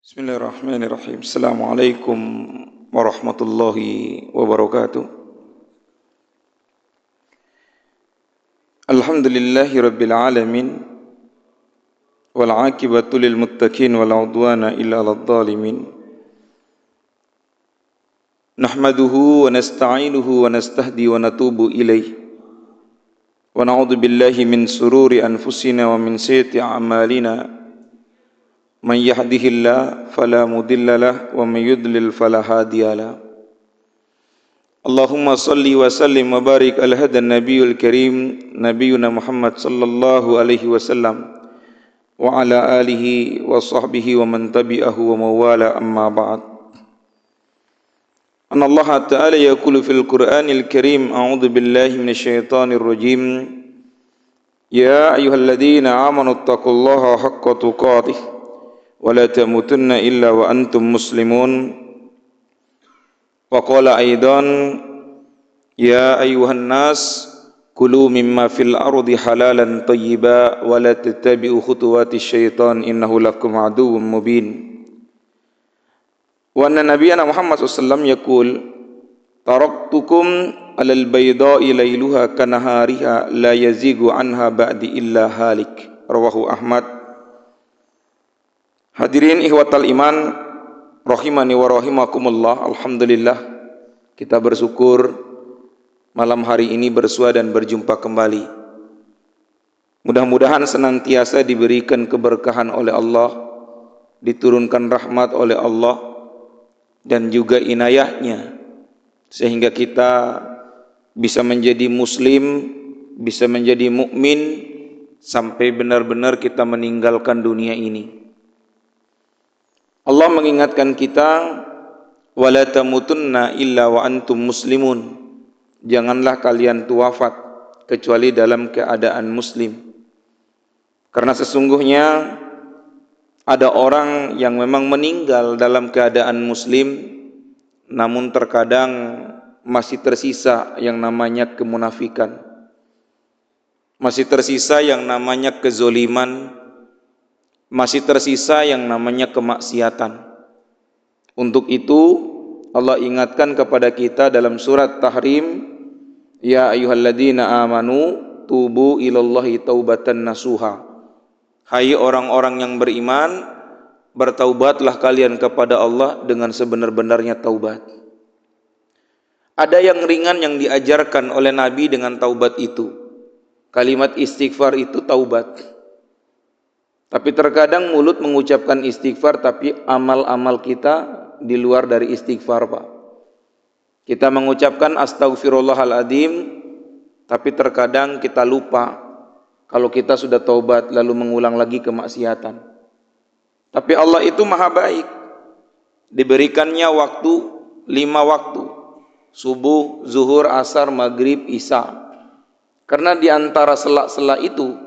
Bismillahirrahmanirrahim. Assalamualaikum warahmatullahi wabarakatuh. Alhamdulillahi rabbil alamin. Wal aqibatu lil muttaqin wal udwana illa 'alal zalimin. Nahmaduhu wa nasta'inuhu wa nastahdi wa natubu ilaih. Wa na'udzu billahi min sururi anfusina wa min sayyiati a'malina. Man yahdihillahu fala mudilla lahu wa may yudlil fala hadiya lahu. Allahumma salli wa sallim wa barik ala hadan nabiyil karim nabiyuna Muhammad sallallahu alaihi wasallam wa ala alihi wa sahbihi wa man tabi'ahu wa mawala amma ba'd. An Allah Ta'ala yaqulu fil Qur'anil Karim a'udzu billahi minasyaitonir rajim. Ya ayyuhalladzina amanu taqullaha haqqa tuqatih wa la tamutunna illa wa antum muslimun. Wa qala aidan ya ayyuhan nas kulu mimma fil ardi halalan thayyiba wa la tattabi'u khutuwati syaitan innahu lakum aduwwum mubin. Wa anna nabiyyana Muhammad sallallahu alaihi wasallam yaqul taraktukum alal bayda'i lailuha kanahariha la yazigu anha ba'di illa halik. Rawahu Ahmad. Hadirin ikhwatal iman rahimani wa rahimakumullah. Alhamdulillah kita bersyukur malam hari ini bersua dan berjumpa kembali. Mudah-mudahan senantiasa diberikan keberkahan oleh Allah, diturunkan rahmat oleh Allah dan juga inayahnya sehingga kita bisa menjadi muslim, bisa menjadi mukmin sampai benar-benar kita meninggalkan dunia ini. Allah mengingatkan kita, wala tamutunna illa wa antum muslimun. Janganlah kalian wafat kecuali dalam keadaan muslim. Karena sesungguhnya ada orang yang memang meninggal dalam keadaan muslim, namun terkadang masih tersisa yang namanya kemunafikan. Masih tersisa yang namanya kezoliman. Masih tersisa yang namanya kemaksiatan. Untuk itu Allah ingatkan kepada kita dalam surat Tahrim, ya ayyuhalladzina amanu tubu ilallahi taubatan nasuha. Hai orang-orang yang beriman, bertaubatlah kalian kepada Allah dengan sebenar-benarnya taubat. Ada yang ringan yang diajarkan oleh Nabi dengan taubat itu. Kalimat istighfar itu taubat. Tapi terkadang mulut mengucapkan istighfar, tapi amal-amal kita di luar dari istighfar, Pak. Kita mengucapkan astaghfirullahaladzim, tapi terkadang kita lupa kalau kita sudah taubat lalu mengulang lagi kemaksiatan. Tapi Allah itu maha baik. Diberikannya waktu 5 waktu. Subuh, zuhur, asar, maghrib, isya. Karena di antara sela-sela itu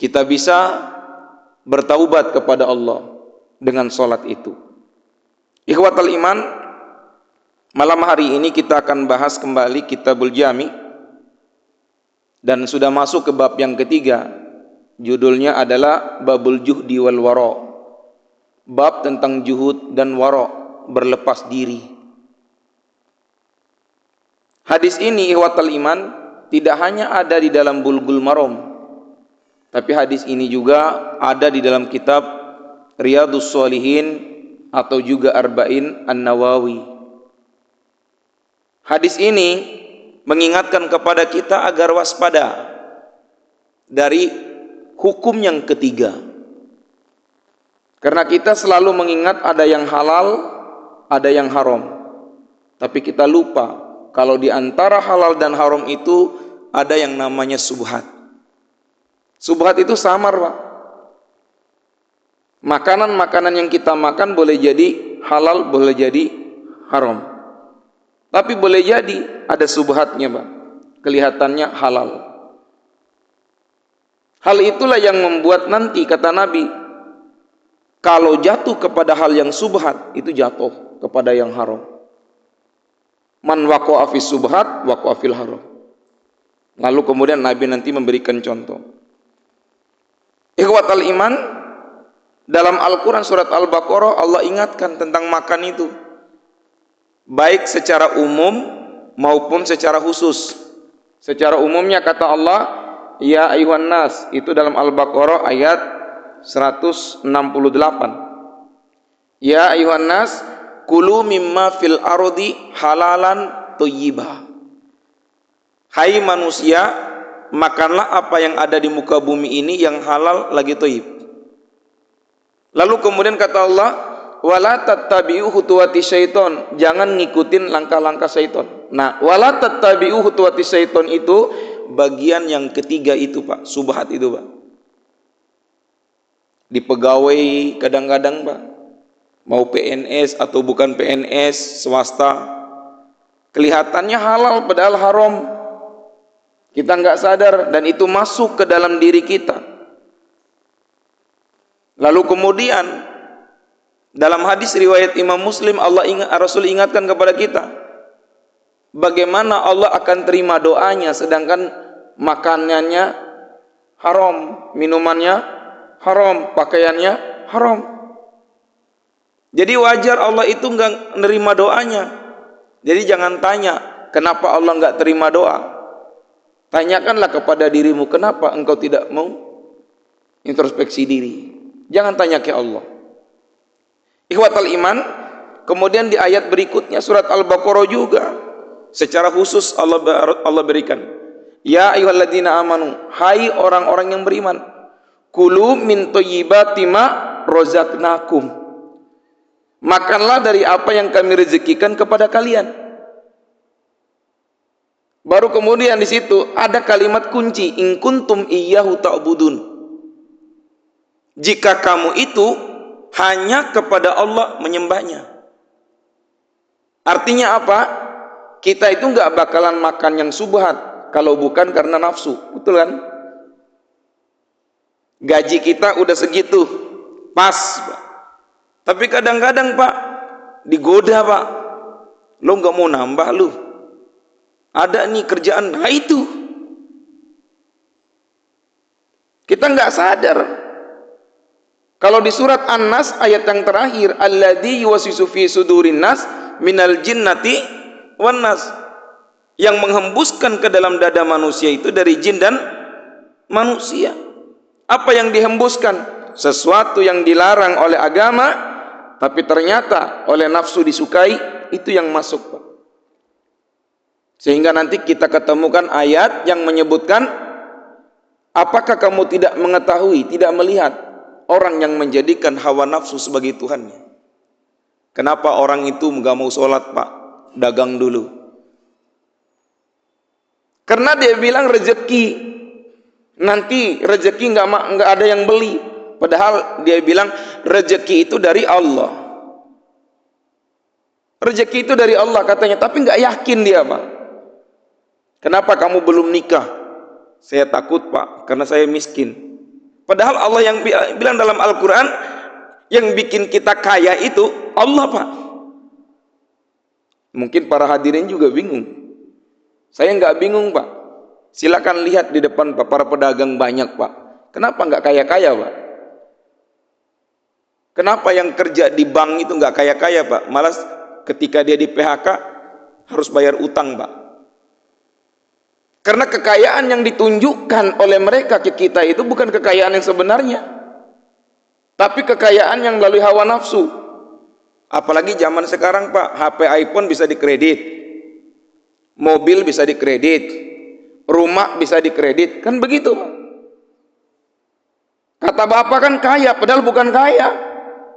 kita bisa bertaubat kepada Allah dengan sholat itu. Ikhwatal iman, malam hari ini kita akan bahas kembali Kitabul Jami dan sudah masuk ke bab yang ketiga. Judulnya adalah Babul Juhdi wal Wara. Bab tentang juhud dan wara, berlepas diri. Hadis ini ikhwatal iman tidak hanya ada di dalam Bulughul Maram, tapi hadis ini juga ada di dalam kitab Riyadhus Shalihin atau juga Arba'in An-Nawawi. Hadis ini mengingatkan kepada kita agar waspada dari hukum yang ketiga. Karena kita selalu mengingat ada yang halal, ada yang haram. Tapi kita lupa kalau di antara halal dan haram itu ada yang namanya subhat. Subhat itu samar, Pak. Makanan-makanan yang kita makan boleh jadi halal, boleh jadi haram. Tapi boleh jadi ada subhatnya, Pak. Kelihatannya halal. Hal itulah yang membuat nanti kata Nabi, kalau jatuh kepada hal yang subhat, itu jatuh kepada yang haram. Man waqa'a fi subhat, waqa'a fil haram. Lalu kemudian Nabi nanti memberikan contoh. Ikhwatal iman, Dalam Al-Quran surat Al-Baqarah Allah ingatkan tentang makan itu, baik secara umum maupun secara khusus. Secara umumnya kata Allah, ya ayuhan nas, itu dalam Al-Baqarah ayat 168. Ya ayuhan nas, kulu mimma fil ardi halalan thayyibah. Hai manusia, makanlah apa yang ada di muka bumi ini yang halal lagi thayyib. Lalu kemudian kata Allah, wala tattabi'u khutuwati syaiton, jangan ngikutin langkah-langkah syaiton. Nah, wala tattabi'u khutuwati syaiton itu bagian yang ketiga itu, Pak, subhat itu, Pak. Di pegawai kadang-kadang, Pak, mau PNS atau bukan PNS swasta, kelihatannya halal padahal haram. Kita nggak sadar dan itu masuk ke dalam diri kita. Lalu kemudian dalam hadis riwayat Imam Muslim, Rasul ingatkan kepada kita bagaimana Allah akan terima doanya sedangkan makanannya haram, minumannya haram, pakaiannya haram. Jadi wajar Allah itu enggak nerima doanya. Jadi jangan tanya kenapa Allah enggak terima doa. Tanyakanlah kepada dirimu, kenapa engkau tidak mau introspeksi diri. Jangan tanya ke Allah. Ikhwatal iman, kemudian di ayat berikutnya surat Al-Baqarah juga secara khusus Allah berikan, ya ayyuhalladzina amanu, hai orang-orang yang beriman, kulu min thayyibati ma razaqnakum, makanlah dari apa yang kami rezekikan kepada kalian. Baru kemudian di situ ada kalimat kunci, in kuntum iyyahu ta'budun. Jika kamu itu hanya kepada Allah menyembahnya. Artinya apa? Kita itu nggak bakalan makan yang subhat kalau bukan karena nafsu, betul kan? Gaji kita udah segitu, pas, Pak. Tapi kadang-kadang, Pak, digoda, Pak. Lo nggak mau nambah, lo ada nih kerjaan, nah itu kita nggak sadar. Kalau di surat An-Nas ayat yang terakhir, alladzi yuwaswisu fi sudurin nas minal jinnati wan nas, yang menghembuskan ke dalam dada manusia itu dari jin dan manusia. Apa yang dihembuskan? Sesuatu yang dilarang oleh agama tapi ternyata oleh nafsu disukai, itu yang masuk, Pak. Sehingga nanti kita ketemukan ayat yang menyebutkan, apakah kamu tidak mengetahui, tidak melihat orang yang menjadikan hawa nafsu sebagai Tuhannya? Kenapa orang itu nggak mau sholat, Pak? Dagang dulu. Karena dia bilang rezeki, nanti rezeki nggak ada yang beli. Padahal dia bilang rezeki itu dari Allah. Rezeki itu dari Allah katanya, tapi nggak yakin dia, Pak. Kenapa kamu belum nikah? Saya takut, Pak, karena saya miskin. Padahal Allah yang bilang dalam Al-Quran, yang bikin kita kaya itu Allah, Pak. Mungkin para hadirin juga bingung. Saya nggak bingung, Pak. Silakan lihat di depan, Pak, para pedagang banyak, Pak. Kenapa nggak kaya-kaya, Pak? Kenapa yang kerja di bank itu nggak kaya-kaya, Pak? Malah ketika dia di PHK harus bayar utang, Pak. Karena kekayaan yang ditunjukkan oleh mereka ke kita itu bukan kekayaan yang sebenarnya, tapi kekayaan yang melalui hawa nafsu. Apalagi zaman sekarang, Pak, HP iPhone bisa dikredit, mobil bisa dikredit, rumah bisa dikredit, kan begitu, Pak. Kata bapak kan kaya, padahal bukan kaya.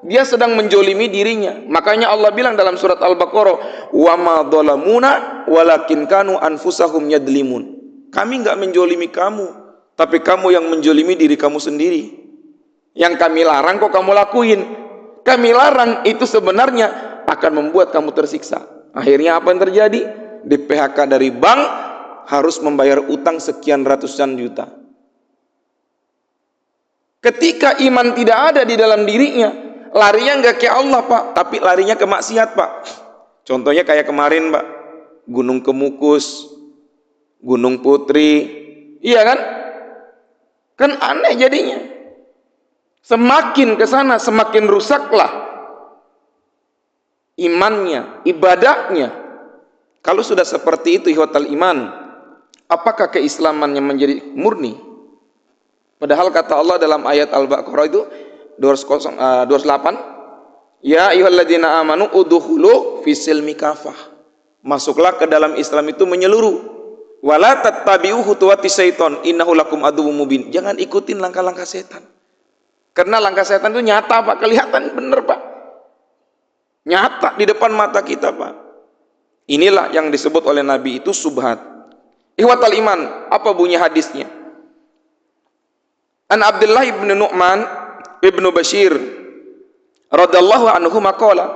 Dia sedang menjolimi dirinya. Makanya Allah bilang dalam surat Al-Baqarah, wa ma dhalamuna walakin kanu anfusahum yadlimun. Kami enggak menjolimi kamu, tapi kamu yang menjolimi diri kamu sendiri. Yang kami larang kok kamu lakuin. Kami larang itu sebenarnya akan membuat kamu tersiksa. Akhirnya apa yang terjadi? Di PHK dari bank, harus membayar utang sekian ratusan juta. Ketika iman tidak ada di dalam dirinya, larinya enggak ke Allah, Pak, tapi larinya ke maksiat, Pak. Contohnya kayak kemarin, Pak, Gunung Kemukus, Gunung Putri, iya kan? Kan aneh jadinya. Semakin ke sana semakin rusaklah imannya, ibadahnya. Kalau sudah seperti itu ikhwatal iman, apakah keislamannya menjadi murni? Padahal kata Allah dalam ayat Al-Baqarah itu 28, ya ayyuhalladzina amanu udkhulu fisilmi kafah. Masuklah ke dalam Islam itu menyeluruh. Wala tattabi'u khutuwatis syaiton innahu lakum aduwwum mubin. Jangan ikutin langkah-langkah setan. Karena langkah setan itu nyata, Pak, kelihatan benar, Pak. Nyata di depan mata kita, Pak. Inilah yang disebut oleh Nabi itu subhat. Ikhwatal iman, apa bunyi hadisnya? An Abdullah ibn Nu'man ibn Bashir radhiyallahu anhu maqala,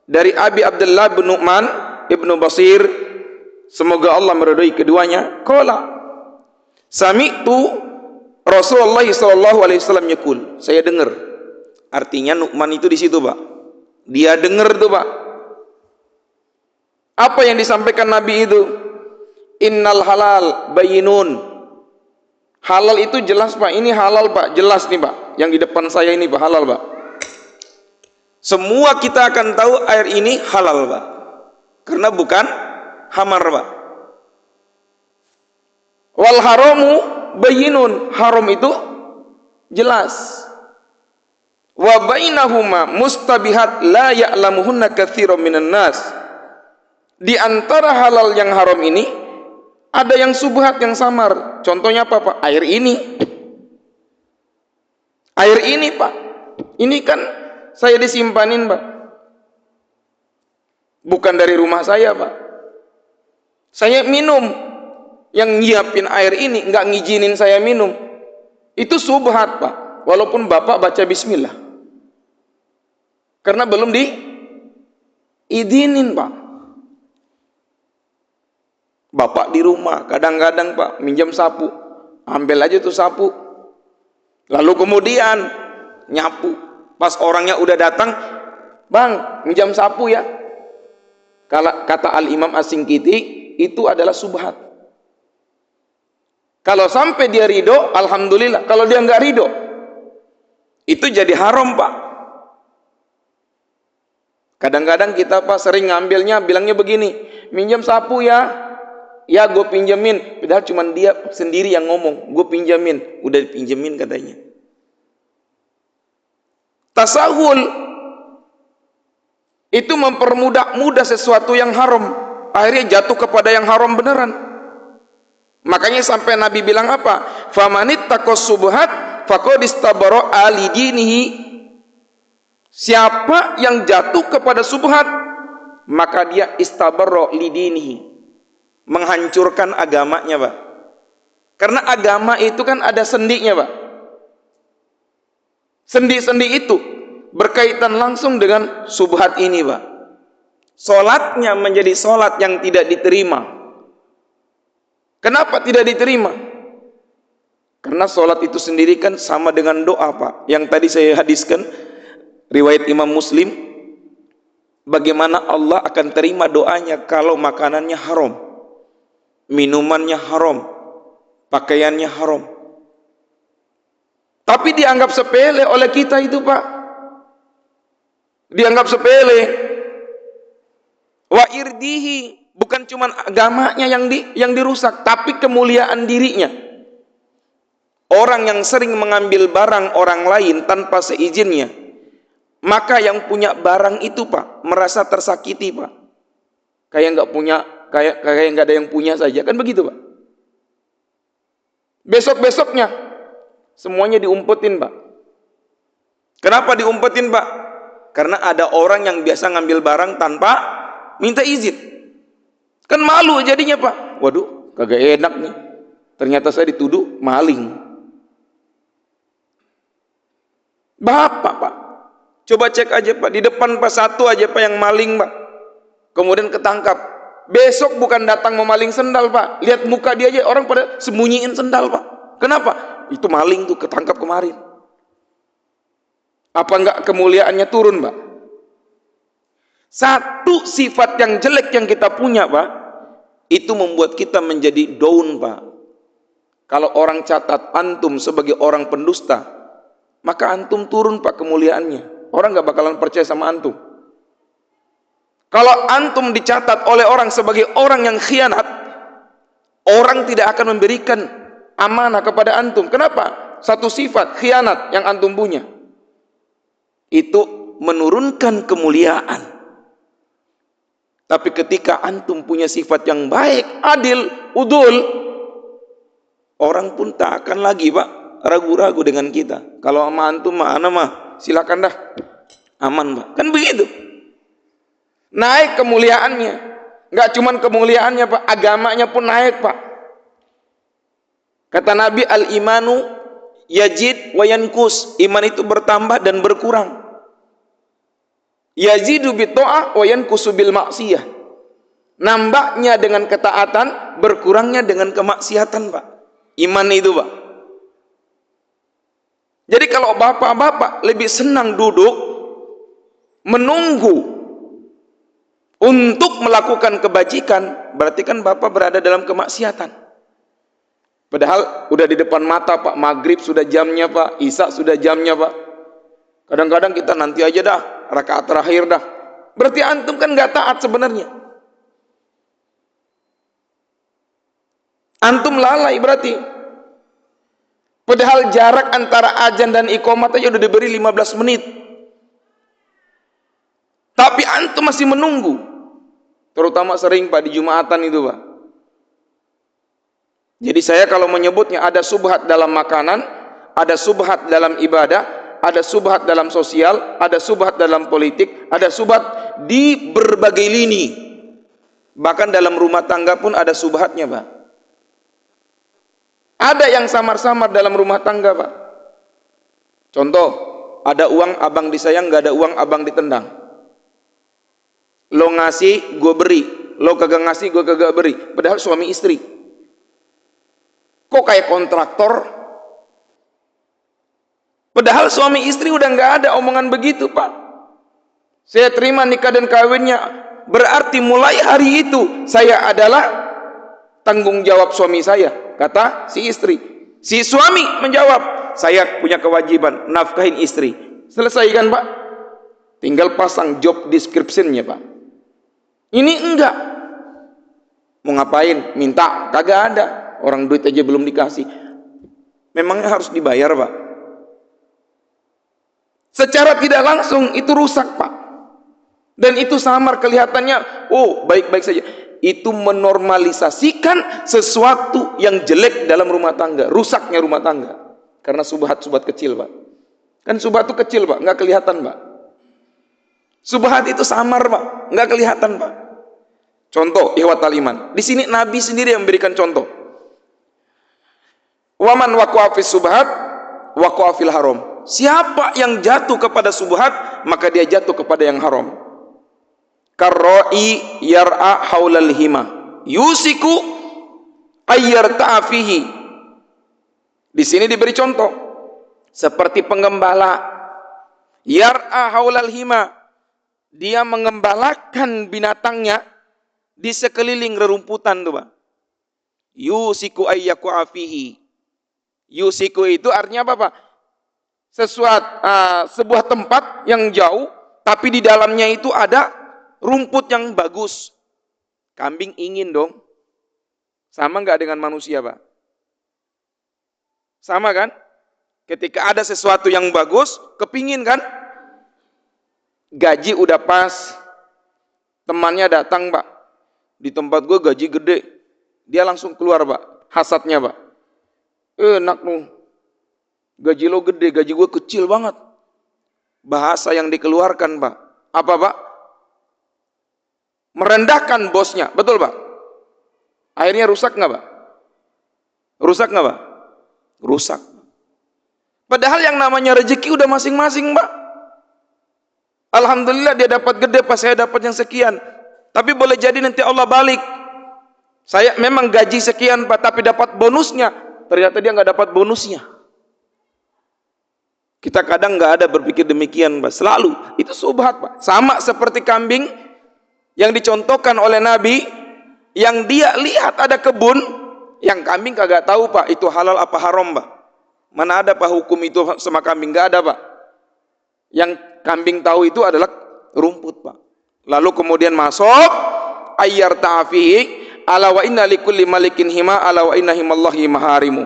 dari Abi Abdullah bin Nu'man ibn Bashir, semoga Allah meridai keduanya, qala sami'tu Rasulullah sallallahu alaihi wasallam yaqul, saya dengar. Artinya Nu'man itu di situ, Pak. Dia dengar tuh, Pak. Apa yang disampaikan Nabi itu? Innal halal bayyinun. Halal itu jelas, Pak. Ini halal, Pak. Jelas nih, Pak. Yang di depan saya ini, Pak, halal, Pak. Semua kita akan tahu air ini halal, Pak. Karena bukan hamar, Pak. Wal haramu bayyinun. Haram itu jelas. Wa bainahuma mustabihat la ya'lamuhunna katsiran minan nas. Di antara halal yang haram ini ada yang subhat, yang samar. Contohnya apa, Pak? Air ini. Air ini, Pak. Ini kan saya disimpanin, Pak. Bukan dari rumah saya, Pak. Saya minum. Yang nyiapin air ini enggak ngizinin saya minum. Itu subhat, Pak. Walaupun Bapak baca bismillah. Karena belum diizinin, Pak. Bapak di rumah, kadang-kadang, Pak, minjam sapu. Ambil aja tuh sapu. Lalu kemudian nyapu. Pas orangnya udah datang, "Bang, minjam sapu ya." Kalau kata Al-Imam As-Singkiti, itu adalah subhat. Kalau sampai dia ridho, alhamdulillah. Kalau dia nggak ridho, itu jadi haram, Pak. Kadang-kadang kita, Pak, sering ngambilnya, bilangnya begini, minjam sapu ya. Ya, gue pinjemin. Padahal cuma dia sendiri yang ngomong, gue pinjemin. Udah dipinjemin katanya. Tasahul itu mempermudah sesuatu yang haram. Akhirnya jatuh kepada yang haram beneran. Makanya sampai Nabi bilang apa? Famanit takos subhat faqad istabara ali dinihi. Siapa yang jatuh kepada subhat, maka dia istabara lidinihi, menghancurkan agamanya, Pak. Karena agama itu kan ada sendinya, Pak. Sendi-sendi itu berkaitan langsung dengan subhat ini, Pak. Solatnya menjadi solat yang tidak diterima. Kenapa tidak diterima? Karena sholat itu sendiri kan sama dengan doa, Pak. Yang tadi saya hadiskan, riwayat Imam Muslim, bagaimana Allah akan terima doanya kalau makanannya haram, minumannya haram, pakaiannya haram. Tapi dianggap sepele oleh kita itu, Pak. Dianggap sepele. Wa irdihi. Bukan cuma agamanya yang dirusak, tapi kemuliaan dirinya. Orang yang sering mengambil barang orang lain tanpa seizinnya, maka yang punya barang itu, Pak, merasa tersakiti, Pak. Kayak nggak ada yang punya saja, kan begitu, Pak. Besok-besoknya semuanya diumpetin, Pak. Kenapa diumpetin, Pak? Karena ada orang yang biasa ngambil barang tanpa minta izin. Kan malu jadinya, Pak. Waduh, kagak enak nih. Ternyata saya dituduh maling. Bapak, Pak, coba cek aja, Pak. Di depan Pak satu aja, Pak, yang maling, Pak. Kemudian ketangkap. Besok bukan datang memaling sendal, Pak. Lihat muka dia aja, orang pada sembunyiin sendal, Pak. Kenapa? Itu maling tuh, ketangkap kemarin. Apa enggak kemuliaannya turun, Pak? Satu sifat yang jelek yang kita punya, Pak, itu membuat kita menjadi down, Pak. Kalau orang catat antum sebagai orang pendusta, maka antum turun Pak kemuliaannya. Orang nggak bakalan percaya sama antum. Kalau antum dicatat oleh orang sebagai orang yang khianat, orang tidak akan memberikan amanah kepada antum. Kenapa? Satu sifat khianat yang antum punya itu menurunkan kemuliaan. Tapi ketika antum punya sifat yang baik, adil, udul, orang pun tak akan lagi Pak ragu-ragu dengan kita. Kalau sama antum mana mah silakan dah, aman Pak. Kan begitu. Naik kemuliaannya. Enggak cuman kemuliaannya Pak, agamanya pun naik Pak. Kata Nabi, al-imanu yazid wa yankus. Iman itu bertambah dan berkurang. Yazidu bi ta'ah wa yankusu bil maksiyah. Nambahnya dengan ketaatan, berkurangnya dengan kemaksiatan Pak. Iman itu Pak. Jadi kalau bapak-bapak lebih senang duduk menunggu untuk melakukan kebajikan, berarti kan bapak berada dalam kemaksiatan. Padahal udah di depan mata Pak, maghrib sudah jamnya Pak, isya sudah jamnya Pak. Kadang-kadang kita nanti aja dah, rakaat terakhir dah. Berarti antum kan nggak taat sebenarnya. Antum lalai berarti. Padahal jarak antara azan dan iqamat aja udah diberi 15 menit. Tapi antum masih menunggu. Terutama sering Pak di Jumatan itu Pak. Jadi saya kalau menyebutnya ada subhat dalam makanan, ada subhat dalam ibadah, ada subhat dalam sosial, ada subhat dalam politik, ada subhat di berbagai lini. Bahkan dalam rumah tangga pun ada subhatnya Pak. Ada yang samar-samar dalam rumah tangga Pak. Contoh, ada uang abang disayang, nggak ada uang abang ditendang. Lo ngasih, gue beri. Lo kagak ngasih, gue kagak beri. Padahal suami istri. Kok kayak kontraktor? Padahal suami istri udah nggak ada omongan begitu Pak. Saya terima nikah dan kawinnya, berarti mulai hari itu saya adalah tanggung jawab suami saya, kata si istri. Si suami menjawab, saya punya kewajiban nafkahin istri. Selesai kan Pak? Tinggal pasang job description-nya Pak. Ini enggak. Mau ngapain? Minta, kagak ada. Orang duit aja belum dikasih. Memangnya harus dibayar Pak? Secara tidak langsung itu rusak Pak. Dan itu samar kelihatannya, oh baik-baik saja. Itu menormalisasikan sesuatu yang jelek dalam rumah tangga, rusaknya rumah tangga. Karena subhat-subhat kecil Pak. Kan subhat itu kecil Pak, nggak kelihatan Pak. Subhat itu samar Pak, nggak kelihatan Pak. Contoh, ihwatal iman. Di sini Nabi sendiri yang memberikan contoh. Waman waqa'a fis subhat waqa'a fil haram. Siapa yang jatuh kepada subhat, maka dia jatuh kepada yang haram. Karra'i yar'a haulal hima yusiku ayyarta'a fihi. Di sini diberi contoh seperti penggembala yar'a haulal hima, dia mengembalakan binatangnya di sekeliling rerumputan tuh Pak. Yusiku ayyaku'a fihi. Yusiku itu artinya apa Pak? Sebuah tempat yang jauh tapi di dalamnya itu ada rumput yang bagus. Kambing ingin dong. Sama nggak dengan manusia Pak? Sama kan? Ketika ada sesuatu yang bagus, kepingin kan? Gaji udah pas, temannya datang Pak, di tempat gue gaji gede, dia langsung keluar Pak, hasadnya Pak. Enak nu, gaji lo gede, gaji gue kecil banget. Bahasa yang dikeluarkan Pak, apa Pak? Merendahkan bosnya, betul Pak? Akhirnya rusak nggak Pak? Rusak nggak Pak? Rusak. Padahal yang namanya rezeki udah masing-masing Pak. Alhamdulillah dia dapat gede, pas saya dapat yang sekian. Tapi boleh jadi nanti Allah balik. Saya memang gaji sekian Pak, tapi dapat bonusnya. Ternyata dia nggak dapat bonusnya. Kita kadang nggak ada berpikir demikian Pak. Selalu itu subhat Pak. Sama seperti kambing yang dicontohkan oleh Nabi, yang dia lihat ada kebun, yang kambing kagak tahu Pak itu halal apa haram Pak. Mana ada Pak hukum itu sama kambing? Enggak ada Pak. Yang kambing tahu itu adalah rumput Pak. Lalu kemudian masuk ayyar ta'afihi ala wa inna likulli malikin hima ala wa inna himallahi maharimu.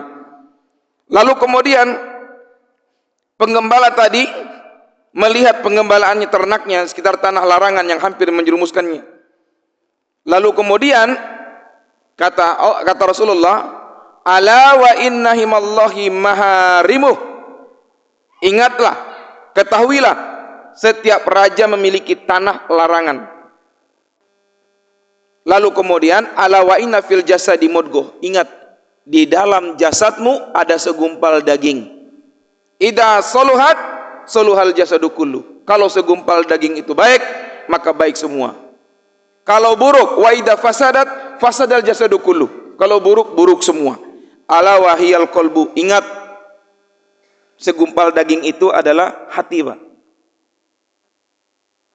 Lalu kemudian penggembala tadi melihat penggembalaannya ternaknya sekitar tanah larangan yang hampir menjerumuskannya. Lalu kemudian kata Rasulullah, ala wa inna himallahi maharimu. Ingatlah, ketahuilah, setiap raja memiliki tanah larangan. Lalu kemudian ala wa inna fil jasadi mudghah. Ingat, di dalam jasadmu ada segumpal daging. Idza saluhat saluhal jasadu kullu. Kalau segumpal daging itu baik, maka baik semua. Kalau buruk, wa idza fasadat fasadal jasadu kullu. Kalau buruk, buruk semua. Ala wahiyal qalbu. Ingat, segumpal daging itu adalah hati, Pak.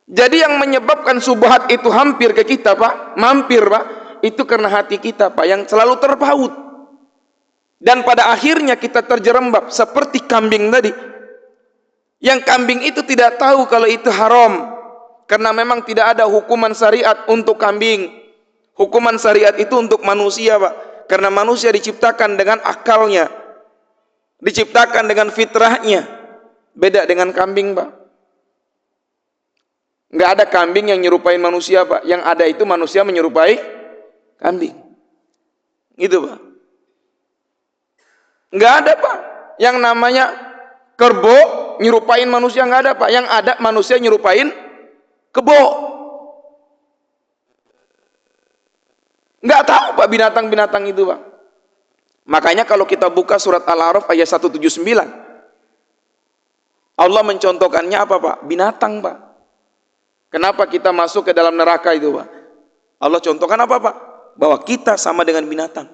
Jadi yang menyebabkan subhat itu hampir ke kita, Pak, mampir, Pak, itu karena hati kita, Pak, yang selalu terpaut. Dan pada akhirnya kita terjerembab seperti kambing tadi. Yang kambing itu tidak tahu kalau itu haram, karena memang tidak ada hukuman syariat untuk kambing. Hukuman syariat itu untuk manusia, Pak, karena manusia diciptakan dengan akalnya, diciptakan dengan fitrahnya. Beda dengan kambing, Pak. Nggak ada kambing yang nyerupain manusia, Pak. Yang ada itu manusia menyerupai kambing. Gitu, Pak. Nggak ada, Pak, yang namanya kerbau nyerupain manusia. Nggak ada, Pak. Yang ada manusia nyerupain kebo. Nggak tahu, Pak, binatang-binatang itu, Pak. Makanya kalau kita buka surat Al-A'raf ayat 179, Allah mencontohkannya apa, Pak? Binatang, Pak. Kenapa kita masuk ke dalam neraka itu, Pak? Allah contohkan apa, Pak? Bahwa kita sama dengan binatang.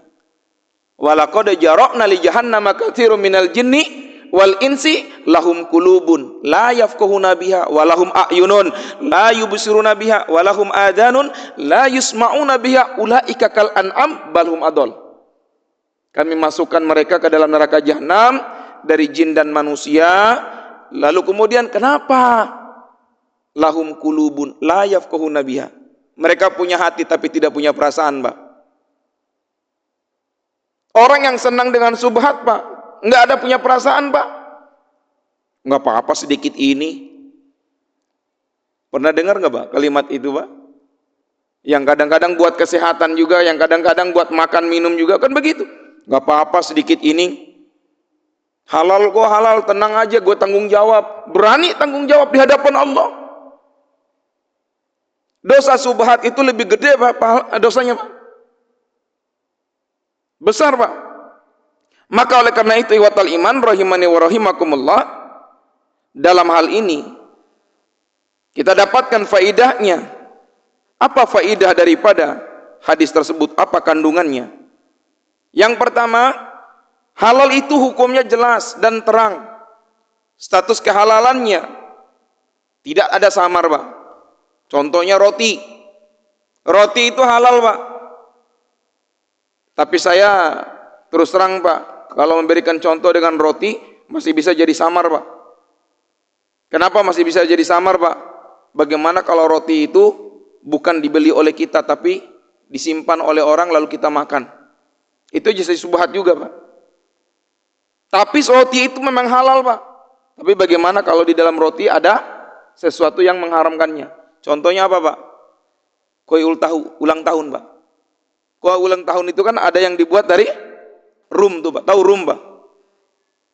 Walaqad jara'na li jahannama katsirum minal jinni wal insi lahum qulubun la yafqahuna biha wa lahum a'yunun la yubsiruna biha wa lahum adanun la yusma'una biha ulaika kal an'am bal hum adall. Kami masukkan mereka ke dalam neraka jahanam dari jin dan manusia. Lalu kemudian kenapa? Lahum qulubun la yafqahuna biha. Mereka punya hati tapi tidak punya perasaan, Pak. Orang yang senang dengan subhat, Pak, nggak ada punya perasaan, Pak. Nggak apa-apa sedikit ini. Pernah dengar nggak, Pak, kalimat itu, Pak? Yang kadang-kadang buat kesehatan juga, yang kadang-kadang buat makan minum juga, kan begitu. Nggak apa-apa sedikit ini. Halal kok halal, tenang aja, gue tanggung jawab. Berani tanggung jawab di hadapan Allah. Dosa subhat itu lebih gede, Pak, dosanya, Pak. Besar, Pak. Maka oleh karena itu, ikhwatal iman rahimani wa rahimakumullah, dalam hal ini kita dapatkan faidahnya. Apa faidah daripada hadis tersebut? Apa kandungannya? Yang pertama, halal itu hukumnya jelas dan terang. Status kehalalannya tidak ada samar, Pak. Contohnya roti. Roti itu halal, Pak. Tapi saya terus terang, Pak, kalau memberikan contoh dengan roti masih bisa jadi samar, Pak. Kenapa masih bisa jadi samar, Pak? Bagaimana kalau roti itu bukan dibeli oleh kita tapi disimpan oleh orang lalu kita makan? Itu jadi subhat juga, Pak. Tapi roti itu memang halal, Pak. Tapi bagaimana kalau di dalam roti ada sesuatu yang mengharamkannya? Contohnya apa, Pak? Kue ulang tahun, Pak. Kue ulang tahun itu kan ada yang dibuat dari rum tuh, Pak. Tahu rum, Pak?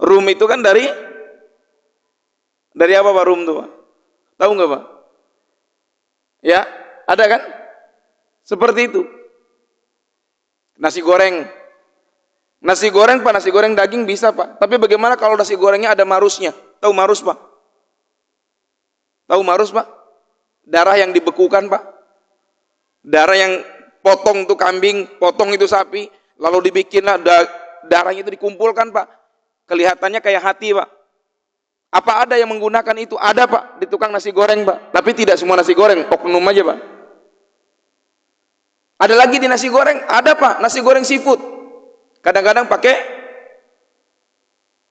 Rum itu kan dari apa, Pak, rum tuh, Pak? Tahu nggak, Pak? Ya, ada kan? Seperti itu. Nasi goreng. Nasi goreng, Pak, nasi goreng daging bisa, Pak. Tapi bagaimana kalau nasi gorengnya ada marusnya? Tahu marus, Pak? Tahu marus, Pak? Darah yang dibekukan, Pak. Darah yang potong itu kambing, potong itu sapi, lalu dibikinlah darahnya itu dikumpulkan, Pak. Kelihatannya kayak hati, Pak. Apa ada yang menggunakan itu? Ada, Pak, di tukang nasi goreng, Pak. Tapi tidak semua nasi goreng, oknum aja, Pak. Ada lagi di nasi goreng, ada, Pak, nasi goreng seafood. Kadang-kadang pakai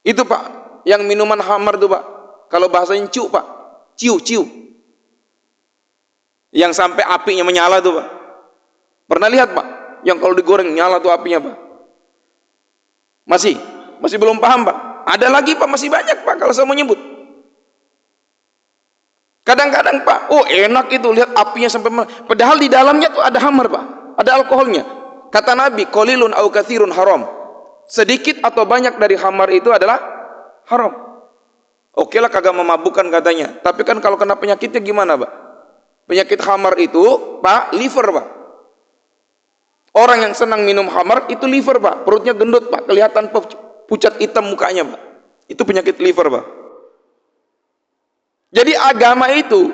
Itu Pak, yang minuman khamar itu Pak. Kalau bahasanya ciu Pak, ciu. Yang sampai apinya menyala tuh Pak. Pernah lihat Pak? Yang kalau digoreng nyala tuh apinya Pak. Masih belum paham Pak. Ada lagi Pak, masih banyak Pak kalau saya mau nyebut. Kadang-kadang Pak, oh enak itu lihat apinya sampai padahal di dalamnya tuh ada khamar Pak, ada alkoholnya. Kata Nabi, qalilun au katsirun haram. Sedikit atau banyak dari khamar itu adalah haram. Oke lah kagak memabukkan katanya. Tapi kan kalau kena penyakitnya gimana Pak? Penyakit khamar itu Pak, liver Pak. Orang yang senang minum khamar itu liver Pak, perutnya gendut Pak, kelihatan pucat hitam mukanya Pak. Itu penyakit liver Pak. Jadi agama itu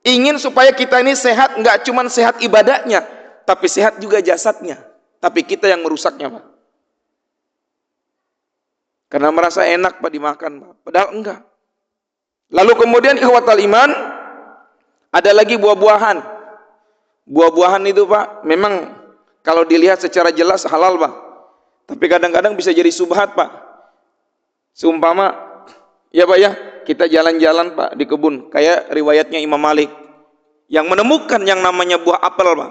ingin supaya kita ini sehat, nggak cuma sehat ibadahnya, tapi sehat juga jasadnya. Tapi kita yang merusaknya Pak. Karena merasa enak Pak dimakan Pak, padahal enggak. Lalu kemudian ikhwatal iman, ada lagi buah-buahan. Buah-buahan itu Pak, memang kalau dilihat secara jelas halal Pak. Tapi kadang-kadang bisa jadi subhat Pak. Seumpama, ya Pak ya, kita jalan-jalan Pak di kebun, kayak riwayatnya Imam Malik, yang menemukan yang namanya buah apel Pak.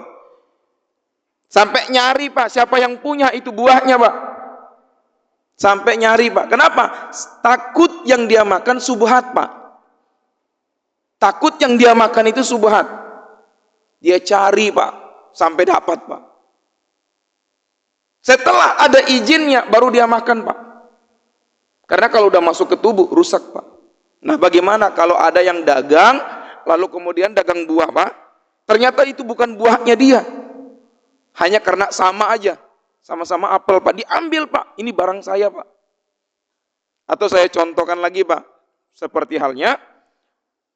Sampai nyari Pak, siapa yang punya itu buahnya Pak. Sampai nyari Pak. Kenapa? Takut yang dia makan subhat Pak. Takut yang dia makan itu subhat. Dia cari Pak, sampai dapat Pak. Setelah ada izinnya baru dia makan Pak. Karena kalau udah masuk ke tubuh rusak Pak. Nah bagaimana kalau ada yang dagang, lalu kemudian dagang buah Pak, ternyata itu bukan buahnya dia. Hanya karena sama aja. Sama-sama apel Pak, diambil Pak, ini barang saya Pak. Atau saya contohkan lagi Pak, seperti halnya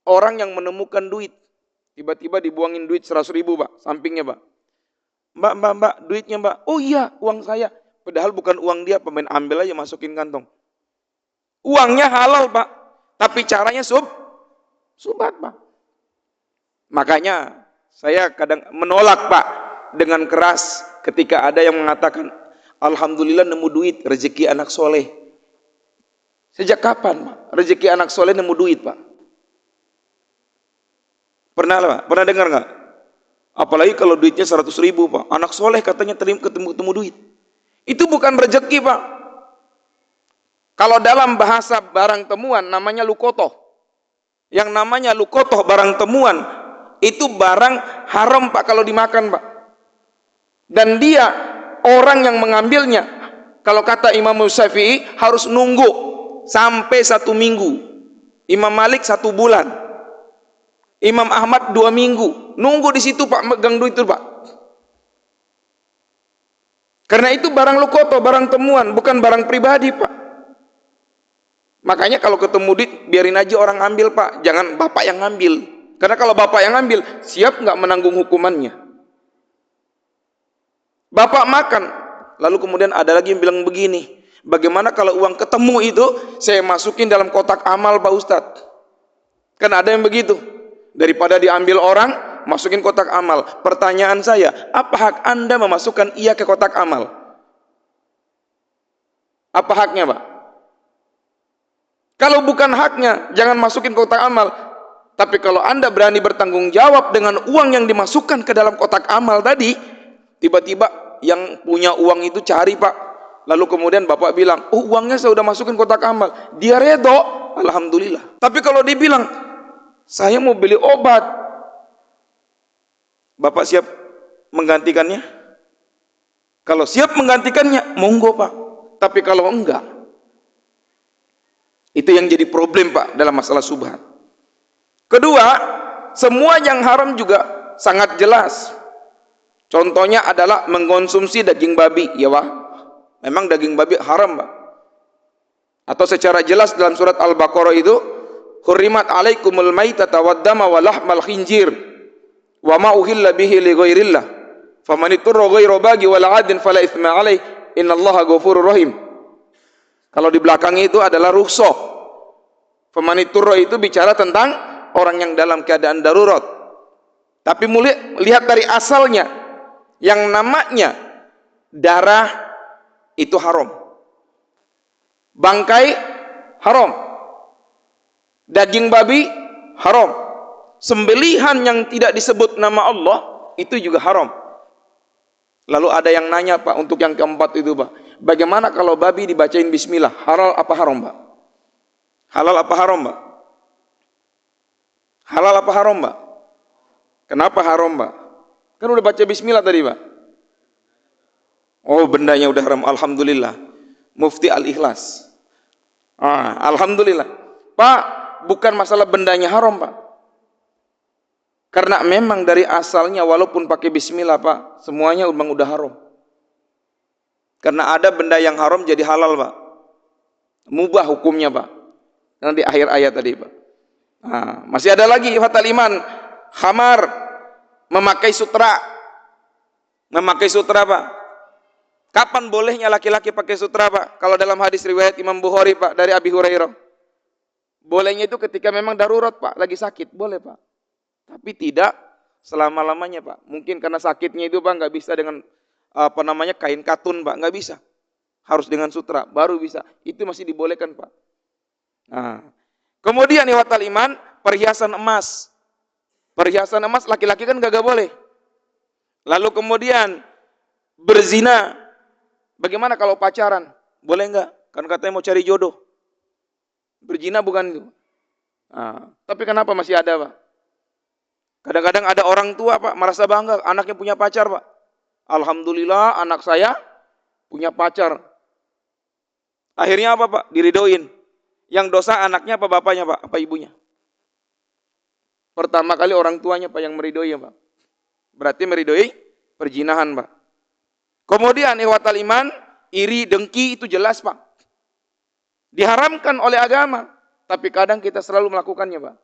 orang yang menemukan duit, tiba-tiba dibuangin duit 100.000 Pak, sampingnya Pak. Mbak, duitnya Mbak. Oh iya, uang saya. Padahal bukan uang dia, pemain ambil aja masukin kantong. Uangnya halal Pak, tapi caranya subhat Pak. Makanya saya kadang menolak Pak dengan keras ketika ada yang mengatakan, alhamdulillah nemu duit, rezeki anak soleh. Sejak kapan Pak rezeki anak soleh nemu duit Pak? Pernah Pak? Pernah dengar nggak? Apalagi kalau duitnya 100.000 Pak, anak soleh katanya ketemu duit. Itu bukan rezeki Pak. Kalau dalam bahasa barang temuan namanya lukotoh. Yang namanya lukotoh barang temuan itu barang haram Pak kalau dimakan Pak. Dan dia orang yang mengambilnya, kalau kata Imam Syafi'i harus nunggu sampai 1 minggu. Imam Malik 1 bulan. Imam Ahmad 2 minggu. Nunggu di situ Pak, megang duit itu Pak. Karena itu barang lukoto, barang temuan, bukan barang pribadi Pak. Makanya kalau ketemu duit, biarin aja orang ambil Pak. Jangan bapak yang ngambil. Karena kalau bapak yang ngambil, siap nggak menanggung hukumannya? Bapak makan, lalu kemudian ada lagi yang bilang begini, bagaimana kalau uang ketemu itu saya masukin dalam kotak amal Pak Ustadz? Kan ada yang begitu, daripada diambil orang, masukin kotak amal. Pertanyaan saya, apa hak Anda memasukkan ia ke kotak amal? Apa haknya Pak? Kalau bukan haknya, jangan masukin kotak amal. Tapi kalau Anda berani bertanggung jawab dengan uang yang dimasukkan ke dalam kotak amal tadi, tiba-tiba yang punya uang itu cari Pak, lalu kemudian bapak bilang, oh uangnya saya udah masukin kotak amal, dia redo, alhamdulillah. Tapi kalau dibilang saya mau beli obat, bapak siap menggantikannya? Kalau siap menggantikannya monggo Pak, tapi kalau enggak, itu yang jadi problem Pak dalam masalah subhat. Kedua, semua yang haram juga sangat jelas. Contohnya adalah mengkonsumsi daging babi, ya Pak. Memang daging babi haram, Pak. Atau secara jelas dalam surat Al-Baqarah itu, hurrimat alaikumul maitata waddama wa lahmal khinjir wa ma uhilla bihi li ghairillah. Faman iturra ghaira bagi wala 'adin fala itsma 'alaih innallaha ghafurur rahim. Kalau di belakang itu adalah rukhsah. Faman iturra itu bicara tentang orang yang dalam keadaan darurat. Tapi mulai lihat dari asalnya, yang namanya darah itu haram. Bangkai haram. Daging babi haram. Sembelihan yang tidak disebut nama Allah itu juga haram. Lalu ada yang nanya, Pak, untuk yang keempat itu, Pak, bagaimana kalau babi dibacain bismillah? Halal apa haram, Pak? Halal apa haram, Pak? Halal apa haram, Pak? Kenapa haram, Pak? Kan udah baca bismillah tadi, Pak. Oh, bendanya udah haram. Alhamdulillah. Mufti Al-Ikhlas. Alhamdulillah. Pak, bukan masalah bendanya haram, Pak. Karena memang dari asalnya walaupun pakai bismillah, Pak, semuanya memang udah haram. Karena ada benda yang haram jadi halal, Pak. Mubah hukumnya, Pak. Nanti di akhir ayat tadi, Pak. Masih ada lagi fatal iman, khamar, memakai sutra. Memakai sutra, Pak. Kapan bolehnya laki-laki pakai sutra, Pak? Kalau dalam hadis riwayat Imam Bukhari, Pak, dari Abi Hurairah. Bolehnya itu ketika memang darurat, Pak, lagi sakit, boleh, Pak. Tapi tidak selama-lamanya, Pak. Mungkin karena sakitnya itu, Pak, nggak bisa dengan kain katun, Pak, nggak bisa. Harus dengan sutra, baru bisa. Itu masih dibolehkan, Pak. Kemudian iwatal iman, perhiasan emas. Perhiasan emas laki-laki kan gak boleh. Lalu kemudian berzina. Bagaimana kalau pacaran? Boleh nggak? Kan katanya mau cari jodoh. Berzina bukan itu. Tapi kenapa masih ada, Pak? Kadang-kadang ada orang tua, Pak, merasa bangga anaknya punya pacar, Pak. Alhamdulillah anak saya punya pacar. Akhirnya apa, Pak? Diridoin. Yang dosa anaknya apa bapaknya, Pak? Apa ibunya? Pertama kali orang tuanya, Pak, yang meridoi, ya, Pak. Berarti meridoi perzinahan, Pak. Kemudian ikhwatal iman, iri, dengki itu jelas, Pak. Diharamkan oleh agama, tapi kadang kita selalu melakukannya, Pak.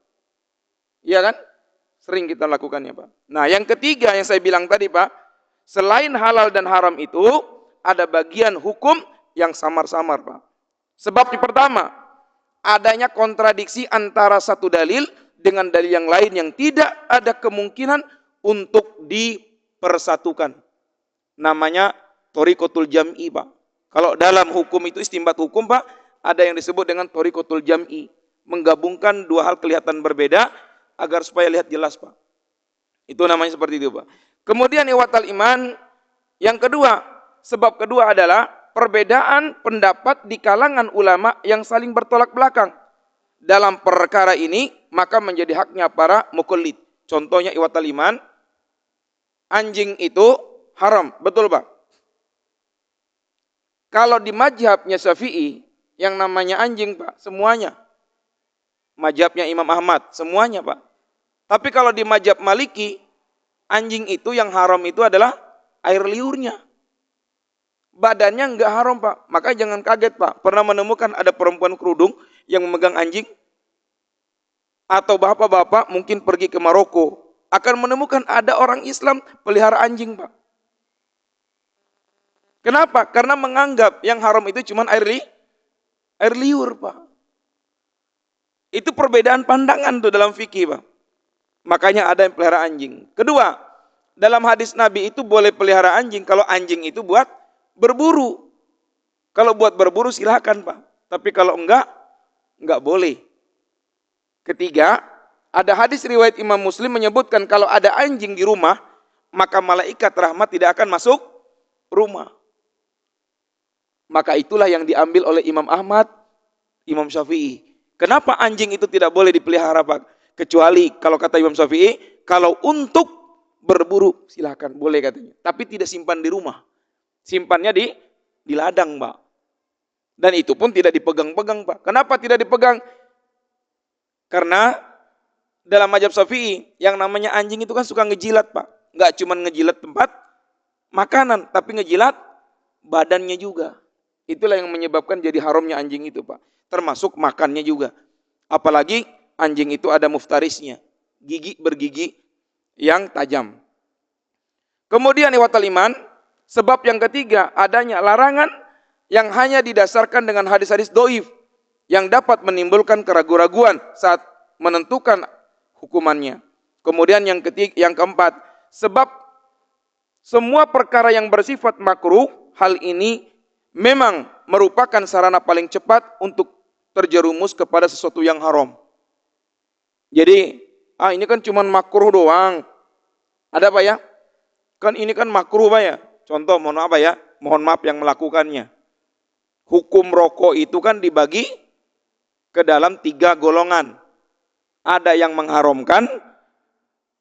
Iya kan? Sering kita lakukannya, Pak. Nah, yang ketiga yang saya bilang tadi, Pak, selain halal dan haram itu ada bagian hukum yang samar-samar, Pak. Sebab yang pertama, adanya kontradiksi antara satu dalil dengan dalil yang lain yang tidak ada kemungkinan untuk dipersatukan. Namanya thoriqatul jam'i, Pak. Kalau dalam hukum itu istinbat hukum, Pak, ada yang disebut dengan thoriqatul jam'i. Menggabungkan dua hal kelihatan berbeda agar supaya lihat jelas, Pak. Itu namanya seperti itu, Pak. Kemudian iwatal iman, yang kedua, sebab kedua adalah perbedaan pendapat di kalangan ulama yang saling bertolak belakang. Dalam perkara ini, maka menjadi haknya para muqallid. Contohnya iwatal iman, anjing itu haram, betul, Pak? Kalau di mazhabnya Syafi'i, yang namanya anjing, Pak, semuanya. Mazhabnya Imam Ahmad, semuanya, Pak. Tapi kalau di mazhab Maliki, anjing itu yang haram itu adalah air liurnya. Badannya enggak haram, Pak. Maka jangan kaget, Pak. Pernah menemukan ada perempuan kerudung yang memegang anjing? Atau bapak-bapak mungkin pergi ke Maroko, akan menemukan ada orang Islam pelihara anjing, Pak. Kenapa? Karena menganggap yang haram itu cuma air liur, Pak. Itu perbedaan pandangan tuh dalam fikih, Pak. Makanya ada yang pelihara anjing. Kedua, dalam hadis Nabi itu boleh pelihara anjing kalau anjing itu buat berburu. Kalau buat berburu silakan, Pak. Tapi kalau enggak boleh. Ketiga, ada hadis riwayat Imam Muslim menyebutkan kalau ada anjing di rumah, maka malaikat rahmat tidak akan masuk rumah. Maka itulah yang diambil oleh Imam Ahmad, Imam Syafi'i. Kenapa anjing itu tidak boleh dipelihara, Pak? Kecuali kalau kata Imam Syafi'i, kalau untuk berburu silakan, boleh katanya. Tapi tidak simpan di rumah. Simpannya di ladang, Pak. Dan itu pun tidak dipegang-pegang, Pak. Kenapa tidak dipegang? Karena dalam mazhab Syafi'i, yang namanya anjing itu kan suka ngejilat, Pak. Nggak cuma ngejilat tempat makanan, tapi ngejilat badannya juga. Itulah yang menyebabkan jadi haramnya anjing itu, Pak. Termasuk makannya juga. Apalagi anjing itu ada muftarisnya, gigi bergigi yang tajam. Kemudian iwatal iman, sebab yang ketiga adanya larangan yang hanya didasarkan dengan hadis-hadis doif yang dapat menimbulkan keraguan-raguan saat menentukan hukumannya. Kemudian yang keempat, sebab semua perkara yang bersifat makruh, hal ini memang merupakan sarana paling cepat untuk terjerumus kepada sesuatu yang haram. Jadi, ini kan cuma makruh doang. Ada Pak ya? Kan ini kan makruh Pak ya? Contoh, mohon maaf yang melakukannya. Hukum rokok itu kan dibagi ke dalam 3 golongan. Ada yang mengharamkan,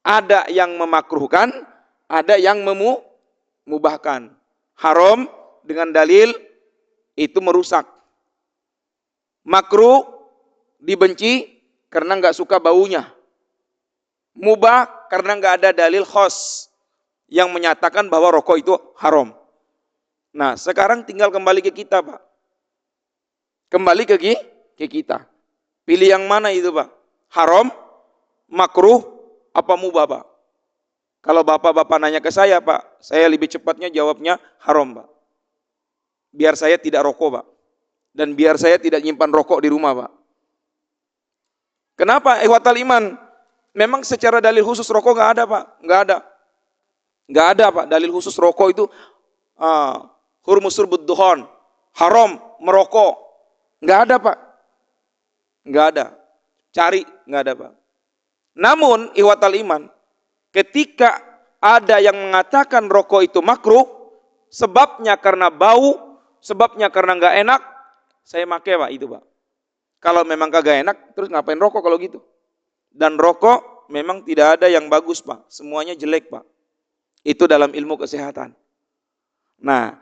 ada yang memakruhkan, ada yang memubahkan. Haram dengan dalil itu merusak. Makruh dibenci karena nggak suka baunya. Mubah karena nggak ada dalil khos yang menyatakan bahwa rokok itu haram. Nah, sekarang tinggal kembali ke kita, Pak. Kembali ke kita. Pilih yang mana itu, Pak? Haram, makruh, apa mubah, Pak? Kalau bapak-bapak nanya ke saya, Pak, saya lebih cepatnya jawabnya haram, Pak. Biar saya tidak rokok, Pak. Dan biar saya tidak nyimpan rokok di rumah, Pak. Kenapa? Ikhwatal iman. Memang secara dalil khusus rokok nggak ada, Pak. Nggak ada, Pak. Dalil khusus rokok itu hurmus surbud duhon, haram merokok. Nggak ada, Pak. Nggak ada. Cari, nggak ada, Pak. Namun, ikhwatal iman, ketika ada yang mengatakan rokok itu makruh, sebabnya karena bau, sebabnya karena nggak enak, saya pakai, Pak, itu, Pak. Kalau memang kagak enak, terus ngapain rokok kalau gitu? Dan rokok memang tidak ada yang bagus, Pak. Semuanya jelek, Pak. Itu dalam ilmu kesehatan. Nah,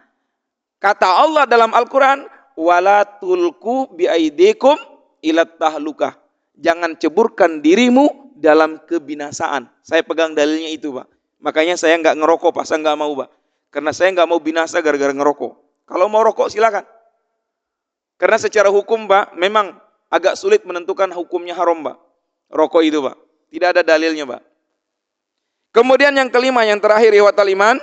kata Allah dalam Al-Quran, wala tulku biaidikum ilat tahlukah. Jangan ceburkan dirimu dalam kebinasaan. Saya pegang dalilnya itu, Pak. Makanya saya nggak ngerokok, Pak. Saya nggak mau, Pak. Karena saya nggak mau binasa gara-gara ngerokok. Kalau mau rokok silakan. Karena secara hukum, Pak, memang agak sulit menentukan hukumnya haram, Pak. Rokok itu, Pak. Tidak ada dalilnya, Pak. Kemudian yang kelima, yang terakhir, ikhwatal iman,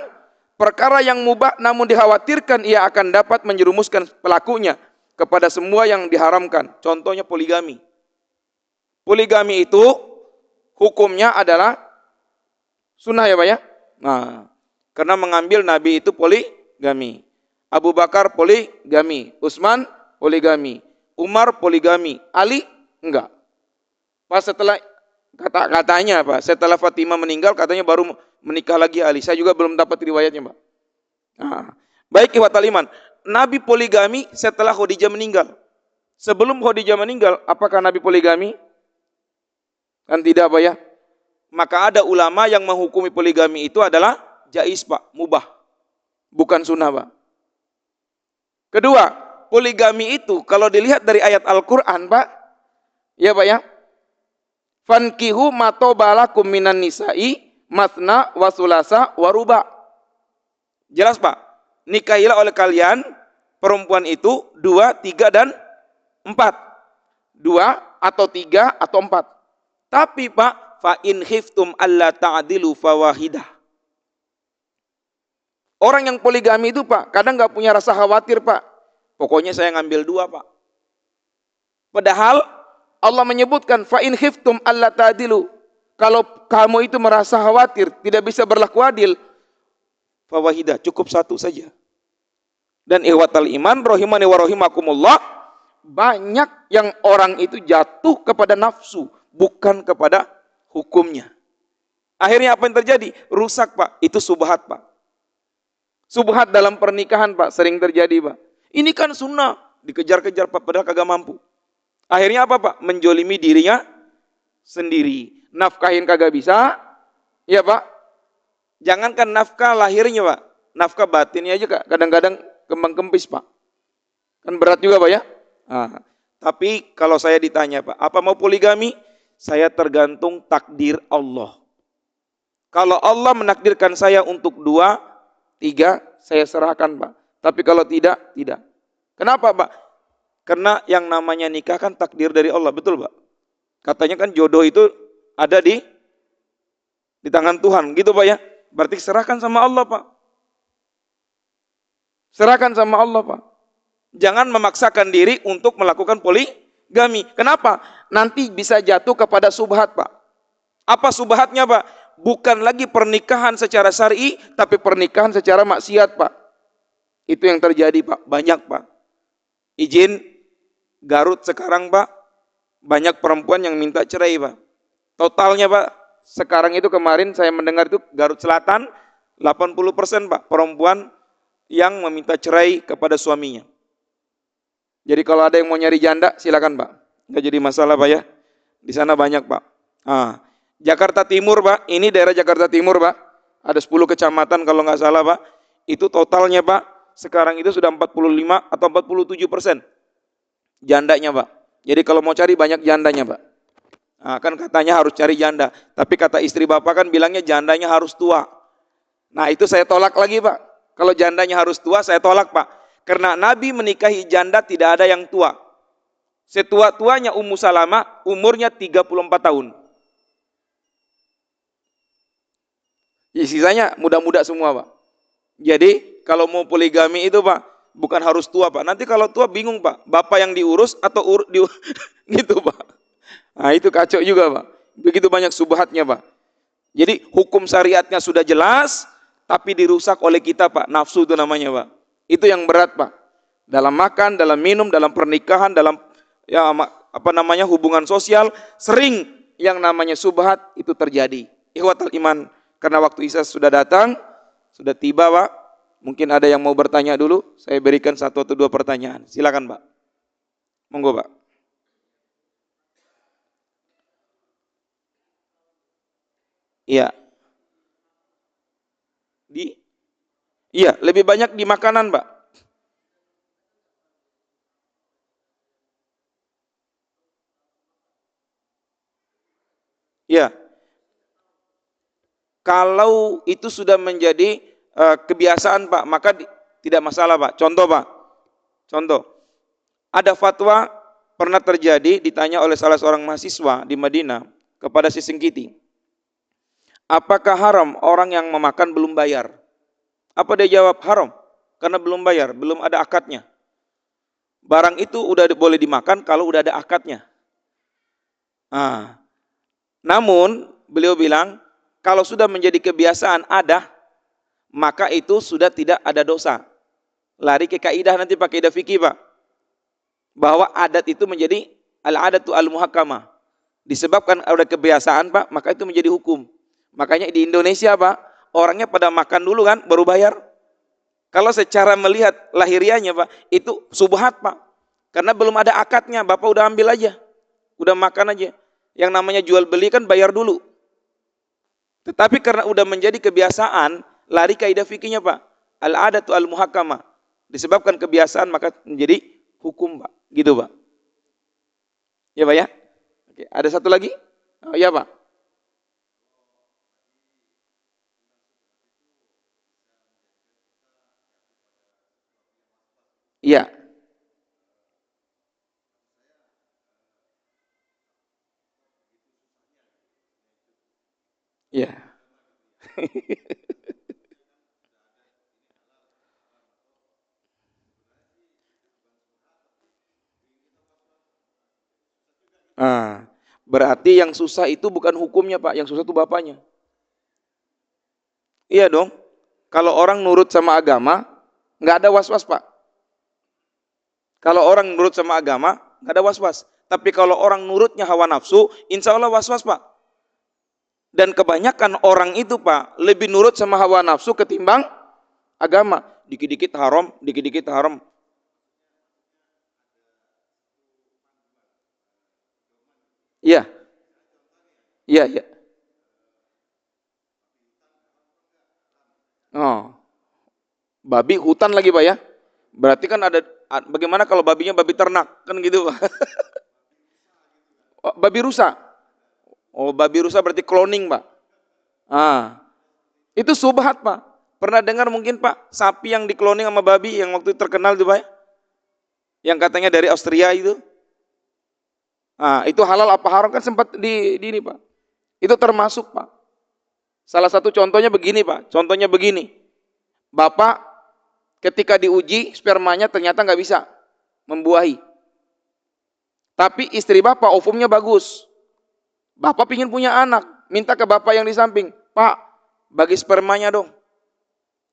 perkara yang mubah namun dikhawatirkan ia akan dapat menjerumuskan pelakunya kepada semua yang diharamkan. Contohnya poligami. Poligami itu hukumnya adalah sunnah ya, Pak ya. Nah, karena mengambil Nabi itu poligami. Abu Bakar poligami, Utsman poligami, Umar poligami, Ali enggak. Pas setelah katanya Pak, setelah Fatimah meninggal katanya baru menikah lagi Ali. Saya juga belum dapat riwayatnya, Pak. Nah, baik ikhwatal iman, Nabi poligami setelah Khadijah meninggal. Sebelum Khadijah meninggal, apakah Nabi poligami? Kan tidak, Pak ya. Maka ada ulama yang menghukumi poligami itu adalah jaiz, Pak, mubah. Bukan sunnah, Pak. Kedua, poligami itu kalau dilihat dari ayat Al-Qur'an, Pak, ya, Pak ya. Fankihu matobalakum minan nisa'i matna wa sulasa wa ruba. Jelas, Pak? Nikahilah oleh kalian perempuan itu 2, 3 dan 4. 2 atau 3 atau 4. Tapi, Pak, fa in khiftum alla ta'dilu fawahidah. Orang yang poligami itu, Pak, kadang nggak punya rasa khawatir, Pak. Pokoknya saya ngambil 2, Pak. Padahal Allah menyebutkan fa in khiftum alla ta'dilu. Kalau kamu itu merasa khawatir, tidak bisa berlaku adil, fawahidah, cukup 1 saja. Dan ikhwatal iman rahimani wa rahimakumullah, banyak yang orang itu jatuh kepada nafsu, bukan kepada hukumnya. Akhirnya apa yang terjadi? Rusak, Pak. Itu subhat, Pak. Subhat dalam pernikahan, Pak, sering terjadi, Pak. Ini kan sunnah, dikejar-kejar, Pak, padahal kagak mampu. Akhirnya apa, Pak? Menjolimi dirinya sendiri. Nafkahin kagak bisa, ya, Pak. Jangankan nafkah lahirnya, Pak. Nafkah batinnya aja, Kak, kadang-kadang kembang kempis, Pak. Kan berat juga, Pak ya. Nah, tapi kalau saya ditanya, Pak, apa mau poligami? Saya tergantung takdir Allah. Kalau Allah menakdirkan saya untuk 2, 3, saya serahkan, Pak. Tapi kalau tidak, tidak. Kenapa, Pak? Karena yang namanya nikah kan takdir dari Allah, betul, Pak? Katanya kan jodoh itu ada di tangan Tuhan, gitu, Pak ya? Berarti serahkan sama Allah, Pak. Serahkan sama Allah, Pak. Jangan memaksakan diri untuk melakukan poligami. Kenapa? Nanti bisa jatuh kepada subhat, Pak. Apa subhatnya, Pak? Bukan lagi pernikahan secara syar'i, tapi pernikahan secara maksiat, Pak. Itu yang terjadi Pak, banyak Pak. Izin Garut sekarang Pak, banyak perempuan yang minta cerai Pak. Totalnya Pak, sekarang itu kemarin saya mendengar itu Garut Selatan 80% Pak perempuan yang meminta cerai kepada suaminya. Jadi kalau ada yang mau nyari janda silakan Pak. Nggak jadi masalah Pak ya. Di sana banyak Pak. Jakarta Timur Pak, ini daerah Jakarta Timur Pak. Ada 10 kecamatan kalau nggak salah Pak. Itu totalnya Pak, sekarang itu sudah 45 atau 47% jandanya Pak. Jadi kalau mau cari banyak jandanya Pak. Kan katanya harus cari janda. Tapi kata istri Bapak kan bilangnya jandanya harus tua. Nah itu saya tolak lagi Pak. Kalau jandanya harus tua saya tolak Pak. Karena Nabi menikahi janda tidak ada yang tua. Setua-tuanya Ummu Salamah umurnya 34 tahun. Sisanya muda-muda semua Pak. Jadi kalau mau poligami itu Pak, bukan harus tua Pak. Nanti kalau tua bingung Pak, bapak yang diurus atau gitu Pak. Nah itu kacau juga Pak. Begitu banyak subhatnya Pak. Jadi hukum syariatnya sudah jelas, tapi dirusak oleh kita Pak. Nafsu itu namanya Pak. Itu yang berat Pak. Dalam makan, dalam minum, dalam pernikahan, dalam hubungan sosial, sering yang namanya subhat itu terjadi. Ikhwatal iman, karena waktu Isya sudah datang, sudah tiba Pak. Mungkin ada yang mau bertanya dulu, saya berikan 1 atau 2 pertanyaan. Silakan Pak. Monggo Pak. Iya. Iya, lebih banyak di makanan Pak. Ya, kalau itu sudah menjadi kebiasaan Pak, maka tidak masalah Pak. Contoh, ada fatwa pernah terjadi ditanya oleh salah seorang mahasiswa di Madinah kepada si Singkiti. Apakah haram orang yang memakan belum bayar? Apa dia jawab? Haram, karena belum bayar, belum ada akadnya. Barang itu udah boleh dimakan kalau udah ada akadnya. Namun beliau bilang, kalau sudah menjadi kebiasaan ada, maka itu sudah tidak ada dosa. Lari ke kaidah nanti pakai kaidah fikih Pak. Bahwa adat itu menjadi al-adatu al-muhakkamah. Disebabkan ada kebiasaan Pak, maka itu menjadi hukum. Makanya di Indonesia Pak, orangnya pada makan dulu kan, baru bayar. Kalau secara melihat lahiriahnya Pak, itu subhat Pak. Karena belum ada akadnya, Bapak udah ambil aja. Udah makan aja. Yang namanya jual beli kan bayar dulu. Tetapi karena udah menjadi kebiasaan, lari kaidah fikihnya Pak. Al-adatu al-muhakkamah. Disebabkan kebiasaan maka menjadi hukum Pak. Gitu Pak. Ya Pak ya? Oke, ada satu lagi? Oh, ya Pak. Iya. Iya. Berarti yang susah itu bukan hukumnya Pak, yang susah itu bapaknya. Iya dong. Kalau orang nurut sama agama, nggak ada was-was Pak. Kalau orang nurut sama agama, nggak ada was-was. Tapi kalau orang nurutnya hawa nafsu, insya Allah was-was Pak. Dan kebanyakan orang itu Pak, lebih nurut sama hawa nafsu ketimbang agama. Dikit-dikit haram, dikit-dikit haram. Iya, iya, iya. Oh, babi hutan lagi Pak ya. Berarti kan ada, bagaimana kalau babinya babi ternak? Kan gitu Pak. Oh, babi rusa. Oh, babi rusa berarti cloning Pak. Itu subhat Pak. Pernah dengar mungkin Pak, sapi yang dikloning sama babi yang waktu itu terkenal itu Pak ya? Yang katanya dari Austria itu. Itu halal apa haram kan sempat di ini Pak. Itu termasuk Pak. Salah satu contohnya begini Pak. Contohnya begini. Bapak ketika diuji spermanya ternyata nggak bisa membuahi. Tapi istri Bapak ovumnya bagus. Bapak pingin punya anak. Minta ke Bapak yang di samping. Pak, bagi spermanya dong.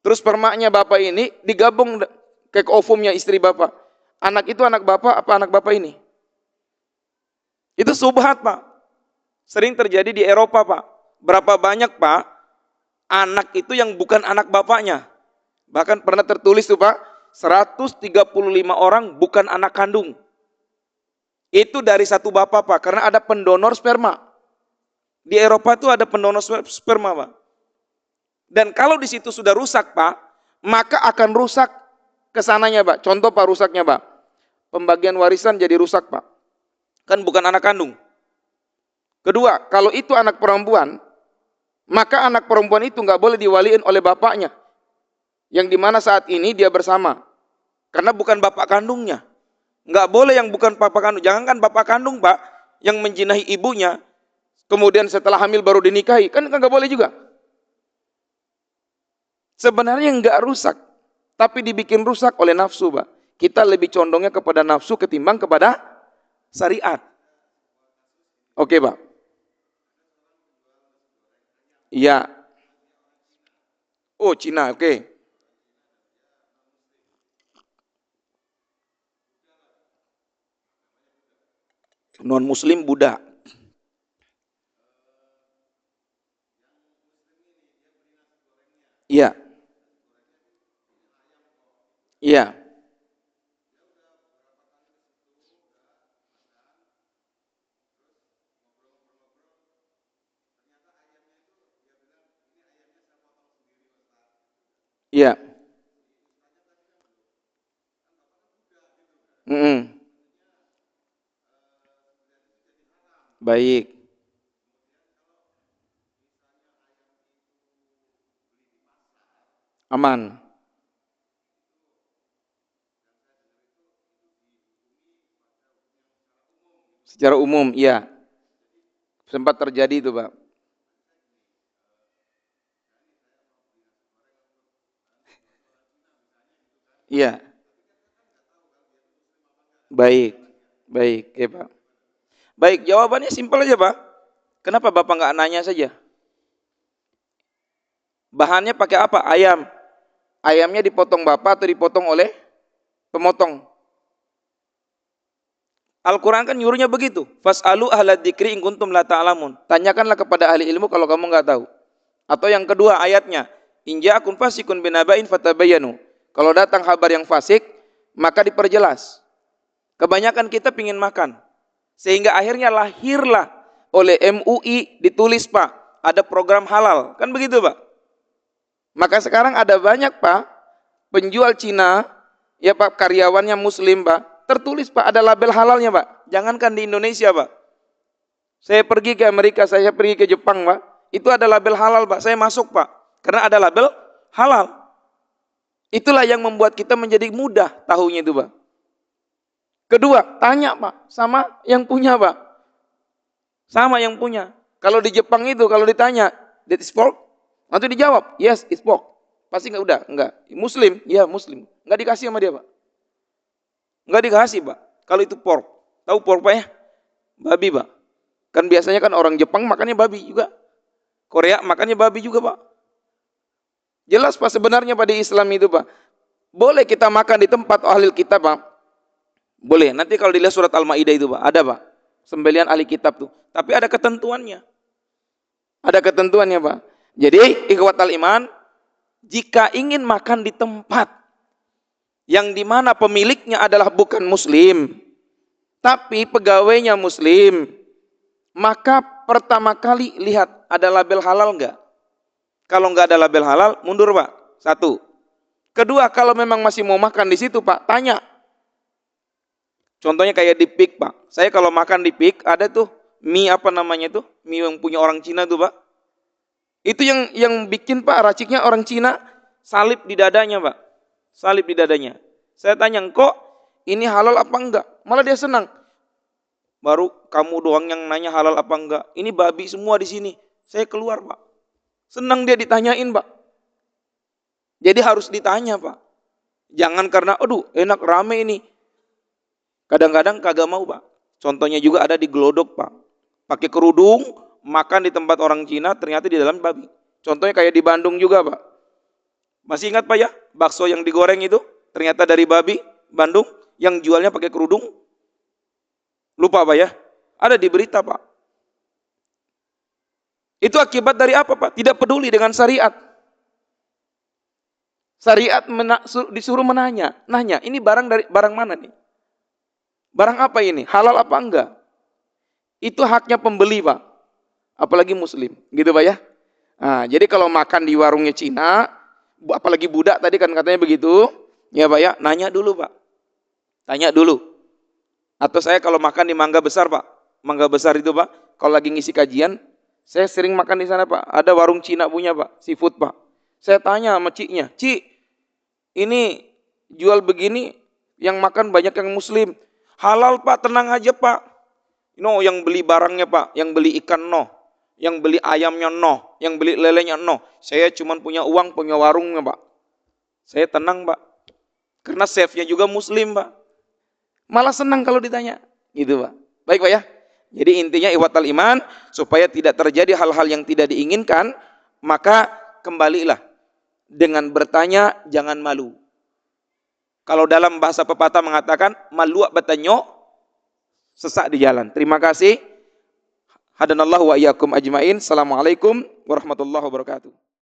Terus spermanya Bapak ini digabung Kayak ofumnya istri bapak. Anak itu anak bapak apa anak bapak ini? Itu subhat, Pak. Sering terjadi di Eropa, Pak. Berapa banyak, Pak, anak itu yang bukan anak bapaknya. Bahkan pernah tertulis tuh, Pak, 135 orang bukan anak kandung. Itu dari satu bapak, Pak, karena ada pendonor sperma. Di Eropa itu ada pendonor sperma, Pak. Dan kalau di situ sudah rusak, Pak, maka akan rusak kesananya, Pak. Contoh, Pak, rusaknya, Pak. Pembagian warisan jadi rusak, Pak. Kan bukan anak kandung. Kedua, kalau itu anak perempuan, maka anak perempuan itu nggak boleh diwaliin oleh bapaknya. Yang dimana saat ini dia bersama. Karena bukan bapak kandungnya. Nggak boleh yang bukan bapak kandung. Jangankan bapak kandung, Pak, yang menjinahi ibunya, kemudian setelah hamil baru dinikahi. Kan nggak boleh juga. Sebenarnya nggak rusak. Tapi dibikin rusak oleh nafsu, Pak. Kita lebih condongnya kepada nafsu ketimbang kepada syariat. Oke, Pak. Iya. Oh, Cina, oke. Non-muslim Buddha. Iya. Iya. Iya. Mm-mm. Baik. Aman. Secara umum, iya. Sempat terjadi itu, Pak. Iya. Baik. Baik, ya, Pak. Baik, jawabannya simpel aja, Pak. Kenapa Bapak nggak nanya saja? Bahannya pakai apa? Ayam. Ayamnya dipotong Bapak atau dipotong oleh pemotong? Al-Quran kan nyuruhnya begitu. Fas'alu ahla dzikri in kuntum la ta'lamun. Tanyakanlah kepada ahli ilmu kalau kamu nggak tahu. Atau yang kedua ayatnya, in ja'akum fasikun binaba'in fatabayyanu. Kalau datang kabar yang fasik, maka diperjelas. Kebanyakan kita pingin makan. Sehingga akhirnya lahirlah oleh MUI ditulis, Pak, ada program halal. Kan begitu, Pak? Maka sekarang ada banyak, Pak, penjual Cina, ya Pak, karyawannya muslim, Pak, tertulis, Pak, ada label halalnya, Pak. Jangankan di Indonesia, Pak. Saya pergi ke Amerika, saya pergi ke Jepang, Pak. Itu ada label halal, Pak. Saya masuk, Pak. Karena ada label halal. Itulah yang membuat kita menjadi mudah tahunya itu, Pak. Kedua, tanya, Pak, sama yang punya, Pak. Sama yang punya. Kalau di Jepang itu, kalau ditanya, that is pork? Nanti dijawab, yes, it's pork. Pasti enggak. Muslim, ya Muslim. Enggak dikasih sama dia, Pak. Enggak dikasih, Pak. Kalau itu pork. Tahu pork, Pak, ya? Babi, Pak. Kan biasanya kan orang Jepang makannya babi juga. Korea makannya babi juga, Pak. Jelas, Pak, sebenarnya pada Islam itu, Pak. Boleh kita makan di tempat ahli kitab, Pak. Boleh. Nanti kalau dilihat surat Al-Maidah itu, Pak, ada, Pak. Sembelian ahli kitab tuh. Tapi ada ketentuannya. Ada ketentuannya, Pak. Jadi, ikhwatal iman, jika ingin makan di tempat yang dimana pemiliknya adalah bukan muslim, tapi pegawainya muslim, maka pertama kali lihat ada label halal enggak? Kalau enggak ada label halal, mundur, Pak. Satu. Kedua, kalau memang masih mau makan di situ, Pak, tanya. Contohnya kayak di PIK, Pak. Saya kalau makan di PIK, ada tuh mie apa namanya tuh? Mie yang punya orang Cina tuh, Pak. Itu yang bikin, Pak, raciknya orang Cina, salib di dadanya, Pak. Salib di dadanya. Saya tanya, kok ini halal apa enggak? Malah dia senang. Baru kamu doang yang nanya halal apa enggak. Ini babi semua di sini. Saya keluar, Pak. Senang dia ditanyain, Pak. Jadi harus ditanya, Pak. Jangan karena, aduh enak rame ini. Kadang-kadang kagak mau, Pak. Contohnya juga ada di Glodok, Pak. Pakai kerudung, makan di tempat orang Cina, ternyata di dalam babi. Contohnya kayak di Bandung juga, Pak. Masih ingat, Pak, ya? Bakso yang digoreng itu? Ternyata dari babi Bandung yang jualnya pakai kerudung. Lupa Pak ya? Ada di berita Pak. Itu akibat dari apa Pak? Tidak peduli dengan syariat. Syariat disuruh nanya, ini barang mana nih? Barang apa ini? Halal apa enggak? Itu haknya pembeli Pak. Apalagi muslim, gitu Pak ya. Nah, jadi kalau makan di warungnya Cina, apalagi budak tadi kan katanya begitu, ya Pak ya, nanya dulu Pak. Tanya dulu. Atau saya kalau makan di Mangga Besar Pak, Mangga Besar itu Pak, kalau lagi ngisi kajian, saya sering makan di sana Pak. Ada warung Cina punya Pak, seafood Pak. Saya tanya sama ciknya, Cik, ini jual begini, yang makan banyak yang muslim. Halal Pak, tenang aja Pak. No, yang beli barangnya Pak, yang beli ikan no, yang beli ayamnya no, yang beli lelenya no. Saya cuma punya uang, punya warungnya Pak. Saya tenang Pak. Karena chefnya juga muslim Pak. Malah senang kalau ditanya. Gitu Pak. Baik Pak ya. Jadi intinya ihwatal iman, supaya tidak terjadi hal-hal yang tidak diinginkan, maka kembalilah. Dengan bertanya, jangan malu. Kalau dalam bahasa pepatah mengatakan, malu batanyo, sesak di jalan. Terima kasih. Hadanallahu wa iyyakum ajmain. Assalamualaikum warahmatullahi wabarakatuh.